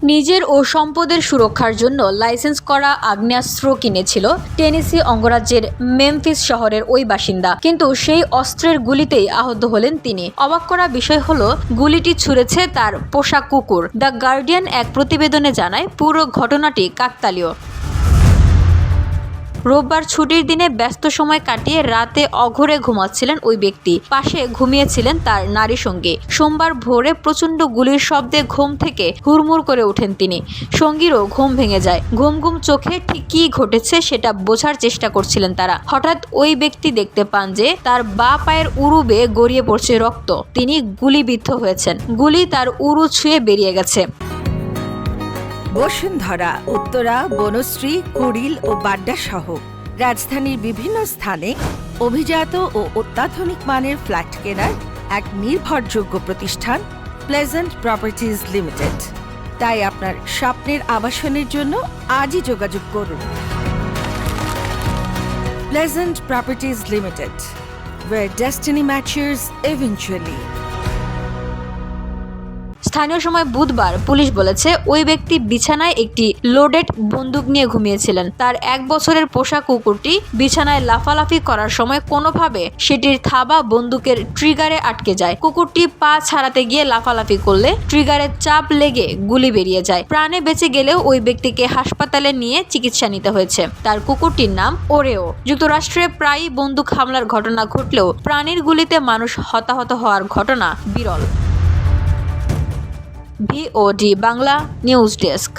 নিজের ও সম্পদের সুরক্ষার জন্য লাইসেন্স করা আগ্নেয়াস্ত্র কিনেছিল টেনেসি অঙ্গরাজ্যের মেমফিস শহরের ওই বাসিন্দা, কিন্তু সেই অস্ত্রের গুলিতেই আহত হলেন তিনি। অবাক করা বিষয় হলো, গুলিটি ছুঁড়েছে তার পোষা কুকুর। দ্য গার্ডিয়ান এক প্রতিবেদনে জানায়, পুরো ঘটনাটি কাকতালীয়। রোববার ছুটির দিনে ব্যস্ত সময় কাটিয়ে রাতে অঘোরে ঘুমাচ্ছিলেন ওই ব্যক্তি। পাশে ঘুমিয়েছিলেন তার নারী সঙ্গী। সোমবার ভোরে প্রচণ্ড গুলির শব্দে ঘুম থেকে হুড়মুড় করে ওঠেন তিনি। সঙ্গীরও ঘুম ভেঙে যায়। ঘুম ঘুম চোখে ঠিক কী ঘটেছে সেটা বোঝার চেষ্টা করছিলেন তারা। হঠাৎ ওই ব্যক্তি দেখতে পান যে তার বাঁ পায়ের উরু বেয়ে গড়িয়ে পড়ছে রক্ত। তিনি গুলিবিদ্ধ হয়েছেন। গুলি তার উরু ছুঁয়ে বেরিয়ে গেছে। বসুন্ধরা, উত্তরা, বনশ্রী, কুড়িল ও বাড্ডা সহ রাজধানীর বিভিন্ন স্থানে অভিজাত ও অত্যাধুনিক মানের ফ্ল্যাট কেনার এক নির্ভরযোগ্য প্রতিষ্ঠান প্লেজেন্ট প্রপার্টিজ লিমিটেড। তাই আপনার স্বপ্নের আবাসনের জন্য আজই যোগাযোগ করুন। Pleasant properties limited, where destiny matches eventually. স্থানীয় সময় বুধবার পুলিশ বলেছে, ওই ব্যক্তি বিছানায় একটি লোডেড বন্দুক নিয়ে ঘুমিয়েছিলেন। তার 1 বছরের পোষা কুকুরটি বিছানায় লাফালাফি করার সময় কোনোভাবে সেটির থাবা বন্দুকের ট্রিগারে আটকে যায়। কুকুরটি পা ছাড়াতে গিয়ে লাফালাফি করলে ট্রিগারের চাপ লেগে গুলি বেরিয়ে যায়। প্রাণে বেঁচে গেলেও ওই ব্যক্তিকে হাসপাতালে নিয়ে চিকিৎসা নিতে হয়েছে। তার কুকুরটির নাম ওরেও। যুক্তরাষ্ট্রে প্রায়ই বন্দুক হামলার ঘটনা ঘটলেও প্রাণীর গুলিতে মানুষ হতাহত হওয়ার ঘটনা বিরল। VOD Bangla news desk.